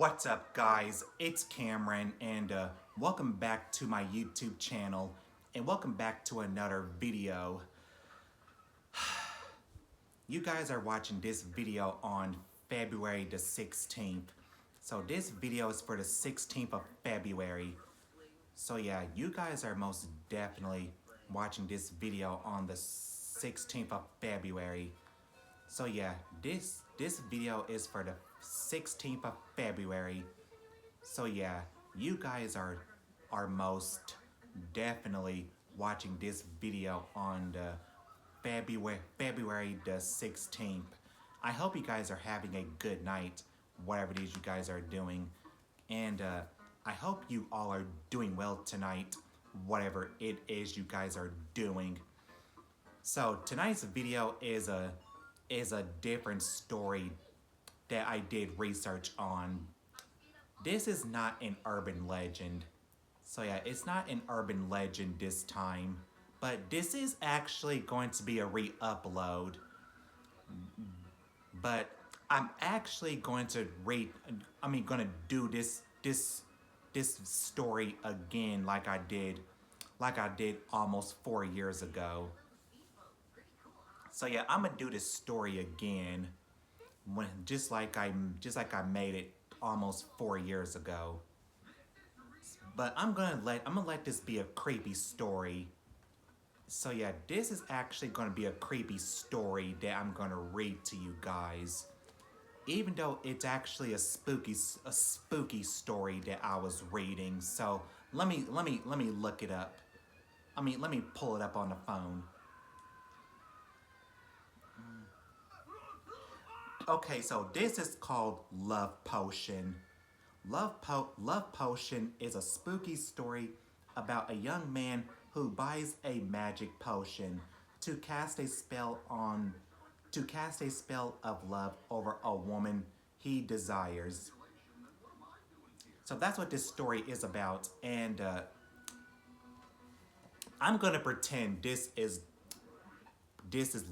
What's up, guys? It's Cameron, and welcome back to my YouTube channel, and welcome back to another video. You guys are watching this video on February the 16th. So this video is for the 16th of February. So yeah, you guys are most definitely watching this video on the 16th of February. So yeah, this video is for the 16th of February. So yeah, you guys are most definitely watching this video on the February the 16th. I hope you guys are having a good night, whatever it is you guys are doing. And I hope you all are doing well tonight, whatever it is you guys are doing. So tonight's video is a different story that I did research on. This is not an urban legend. So yeah, it's not an urban legend this time, but this is actually going to be a re-upload. But I'm actually going to gonna do this story again like I did almost 4 years ago. So yeah, I'm gonna do this story again when just like I made it almost 4 years ago. But I'm gonna let this be a creepy story. So yeah, this is actually gonna be a creepy story that I'm gonna read to you guys. Even though it's actually a spooky story that I was reading. So let me look it up. Let me pull it up on the phone. Okay, so this is called Love Potion. Love Potion is a spooky story about a young man who buys a magic potion to cast a spell of love over a woman he desires. So that's what this story is about, and I'm gonna pretend this is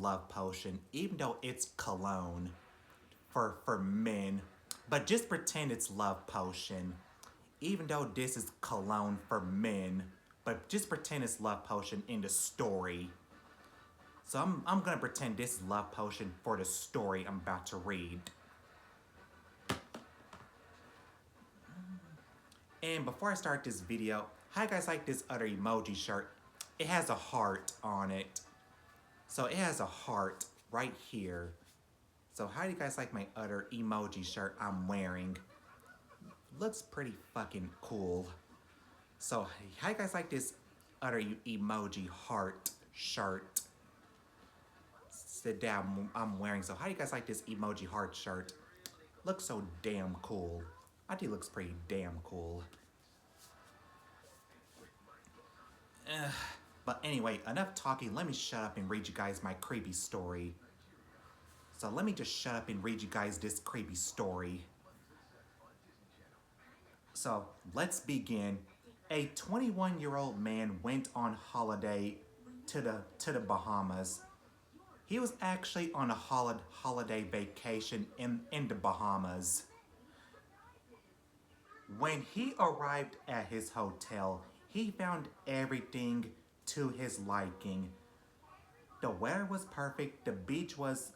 Love Potion, even though it's cologne for men. But just pretend it's Love Potion. Even though this is cologne for men, but just pretend it's Love Potion in the story. So I'm gonna pretend this is Love Potion for the story I'm about to read. And before I start this video, how you guys like this other emoji shirt? It has a heart on it. So it has a heart right here. So how do you guys like my other emoji shirt I'm wearing? Looks pretty fucking cool. So how you guys like this other emoji heart shirt that I'm wearing? So how do you guys like this emoji heart shirt? Looks so damn cool. I think it looks pretty damn cool. But anyway, enough talking. Let me shut up and read you guys my creepy story. So let me just shut up and read you guys this creepy story. So let's begin. A 21-year-old man went on holiday to the Bahamas. He was actually on a holiday vacation in the Bahamas. When he arrived at his hotel, he found everything to his liking. The weather was perfect. The beach was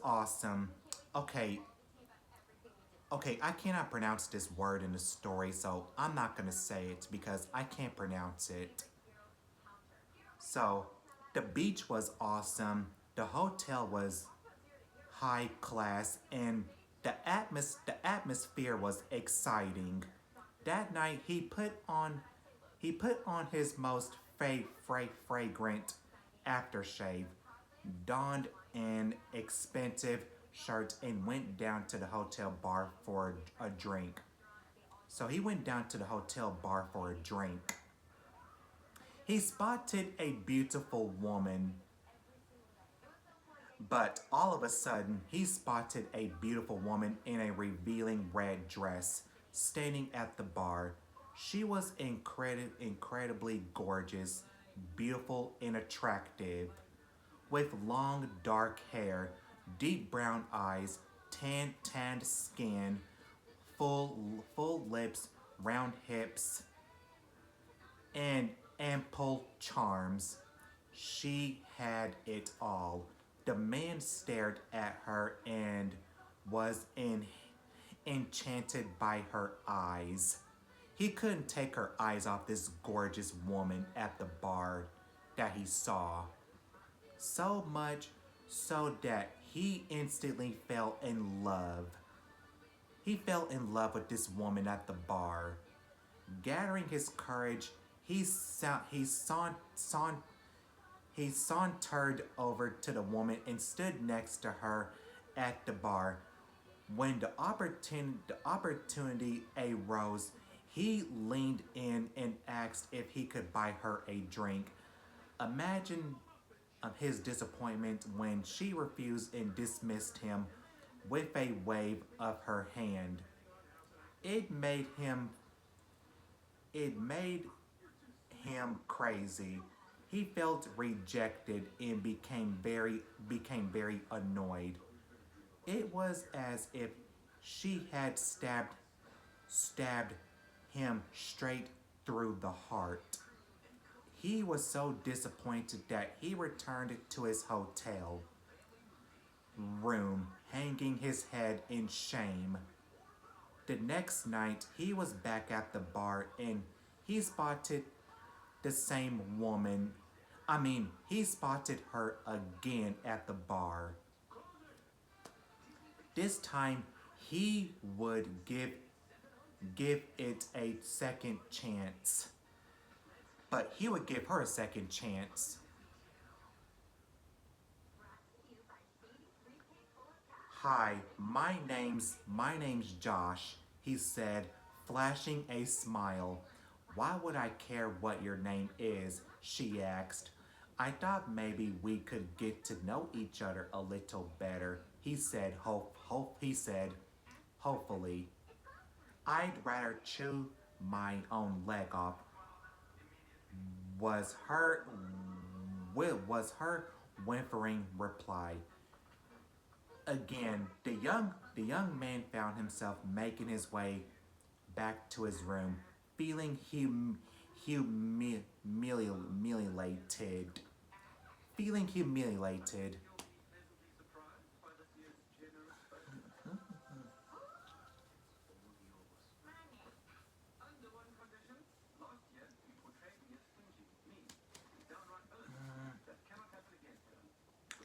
awesome. Okay, I cannot pronounce this word in the story, so I'm not gonna say it because I can't pronounce it. So, the beach was awesome, the hotel was high class, and the atmosphere was exciting. That night, he put on his most fragrant aftershave, donned an expensive shirt, and went down to the hotel bar for a drink. So he went down to the hotel bar for a drink. He spotted a beautiful woman, but all of a sudden, he spotted a beautiful woman in a revealing red dress standing at the bar. She was incredibly gorgeous, beautiful, and attractive. With long dark hair, deep brown eyes, tanned skin, full lips, round hips, and ample charms. She had it all. The man stared at her and was enchanted by her eyes. He couldn't take her eyes off this gorgeous woman at the bar that he saw. So much so that he instantly fell in love. He fell in love with this woman at the bar. Gathering his courage, he sauntered over to the woman and stood next to her at the bar. When the opportunity arose, he leaned in and asked if he could buy her a drink. Imagine his disappointment when she refused and dismissed him with a wave of her hand. It made him it made him crazy. He felt rejected and became very annoyed. It was as if she had stabbed him straight through the heart. He was so disappointed that he returned to his hotel room, hanging his head in shame. The next night, he was back at the bar and he spotted the same woman. He spotted her again at the bar. This time, he would give it a second chance. But he would give her a second chance. Hi, my name's Josh, he said, flashing a smile. Why would I care what your name is? She asked. I thought maybe we could get to know each other a little better, he said, hopefully. I'd rather chew my own leg off, was her was her whimpering reply. Again, the young man found himself making his way back to his room, feeling humiliated. Feeling humiliated.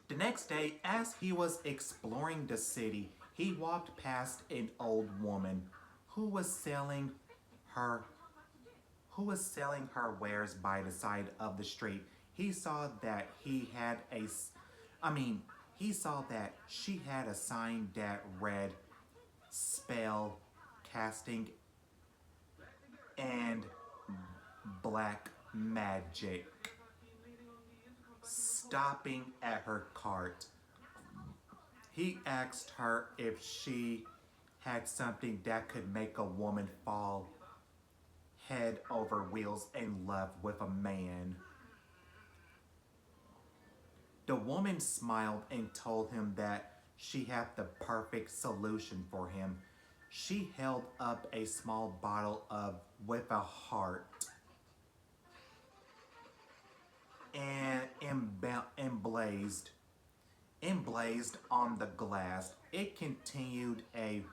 The next day, as he was exploring the city, he walked past an old woman who was selling her who was selling her wares by the side of the street. He saw that he saw that she had a sign that read spell casting and black magic. Stopping at her cart, he asked her if she had something that could make a woman fall head over wheels in love with a man. The woman smiled and told him that she had the perfect solution for him. She held up a small bottle of with a heart and emblazed on the glass. It contained a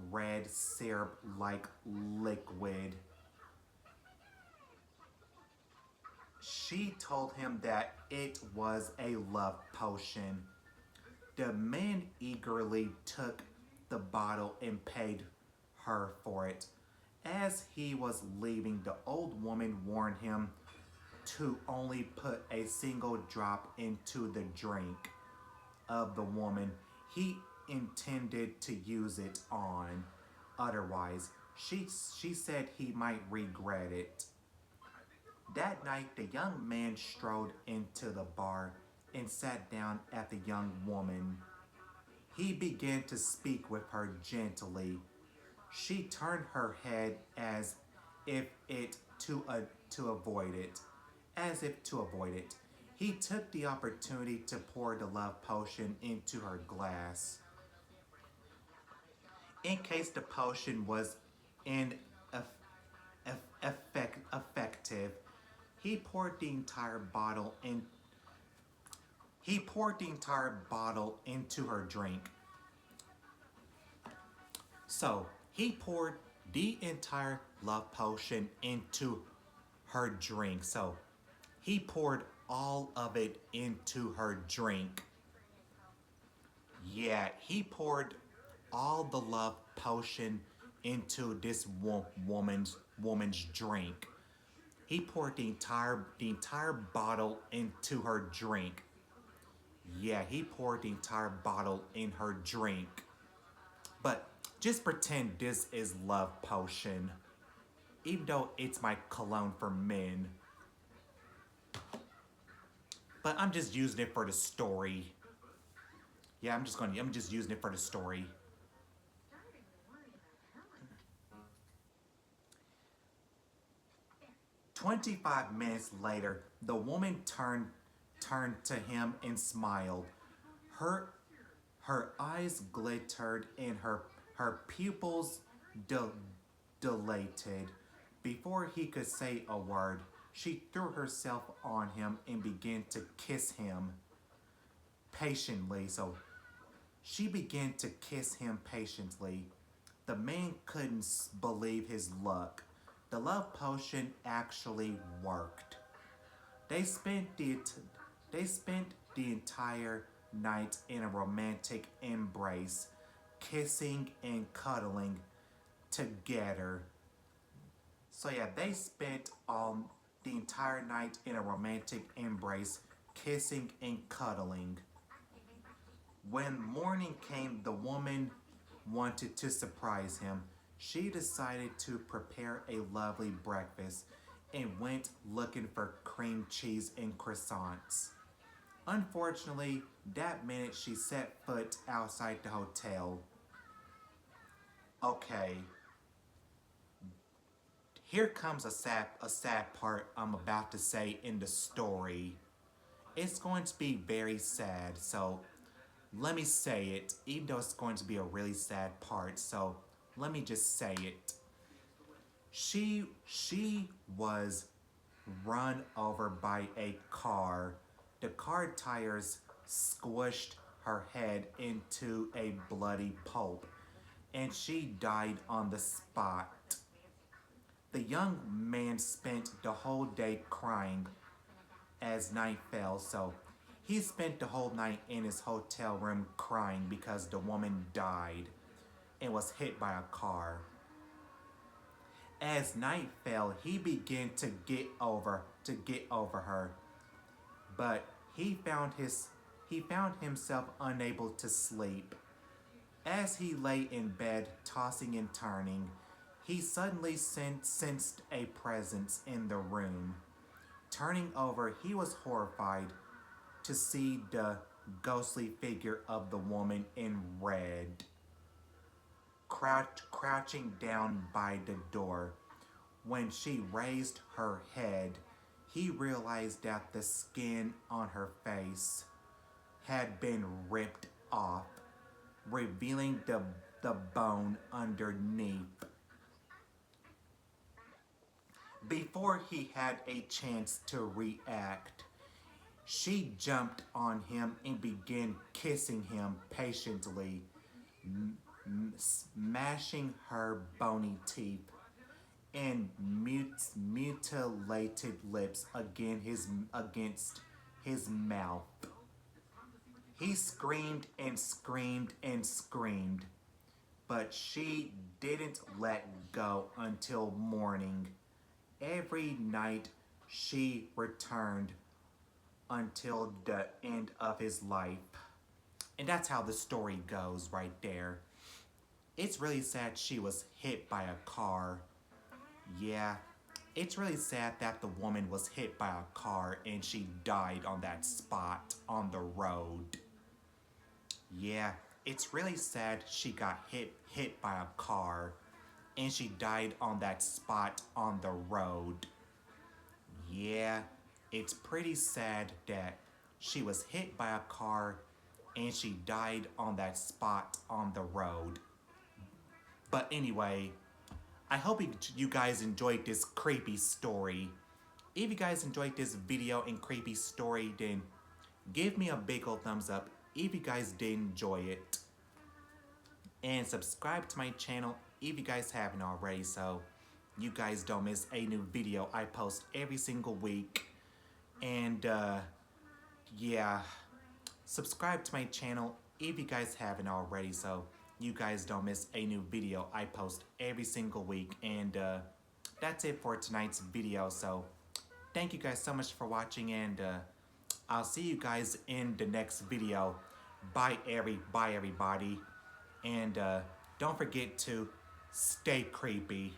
red syrup-like liquid. She told him that it was a love potion. The man eagerly took the bottle and paid her for it. As he was leaving, the old woman warned him to only put a single drop into the drink of the woman he intended to use it on. Otherwise, she said he might regret it. That night, the young man strode into the bar and sat down at the young woman. He began to speak with her gently. She turned her head as if it to avoid it. As if to avoid it. He took the opportunity to pour the love potion into her glass. In case the potion was ineffective, he poured the entire bottle in. He poured the entire bottle into her drink. So he poured the entire love potion into her drink. So he poured all of it into her drink. Yeah, he poured all the love potion into this woman's drink. He poured the entire bottle into her drink. Yeah, he poured the entire bottle in her drink. But just pretend this is love potion. Even though it's my cologne for men. But I'm just using it for the story. Yeah, I'm just using it for the story. 25 minutes later, the woman turned to him and smiled. Her her eyes glittered and her pupils dilated. Before he could say a word, she threw herself on him and began to kiss him patiently. So she began to kiss him patiently. The man couldn't believe his luck. The love potion actually worked. They spent the they spent the entire night in a romantic embrace, kissing and cuddling together. So yeah, they spent the entire night in a romantic embrace, kissing and cuddling. When morning came, the woman wanted to surprise him. She decided to prepare a lovely breakfast and went looking for cream cheese and croissants. Unfortunately, that minute she set foot outside the hotel. Okay, here comes a sad part I'm about to say in the story. It's going to be very sad, so let me say it, even though it's going to be a really sad part, so let me just say it. She was run over by a car. The car tires squished her head into a bloody pulp, and she died on the spot. The young man spent the whole day crying as night fell, so he spent the whole night in his hotel room crying because the woman died and was hit by a car. As night fell, he began to get over her, but he found himself unable to sleep. As he lay in bed, tossing and turning, he suddenly sensed a presence in the room. Turning over, he was horrified to see the ghostly figure of the woman in red, crouching down by the door. When she raised her head, he realized that the skin on her face had been ripped off, revealing the bone underneath. Before he had a chance to react, she jumped on him and began kissing him patiently, smashing her bony teeth and mutilated lips against his mouth. He screamed and screamed and screamed, but she didn't let go until morning. Every night she returned until the end of his life. And that's how the story goes right there. It's really sad she was hit by a car. Yeah, it's really sad that the woman was hit by a car and she died on that spot on the road. Yeah, it's really sad she got hit by a car and she died on that spot on the road. Yeah, it's pretty sad that she was hit by a car and she died on that spot on the road. But anyway, I hope you guys enjoyed this creepy story. If you guys enjoyed this video and creepy story, then give me a big old thumbs up if you guys did enjoy it. And subscribe to my channel if you guys haven't already, so you guys don't miss a new video I post every single week. And yeah, subscribe to my channel if you guys haven't already, so you guys don't miss a new video I post every single week. And that's it for tonight's video, so thank you guys so much for watching, and I'll see you guys in the next video. Bye everybody, and don't forget to stay creepy.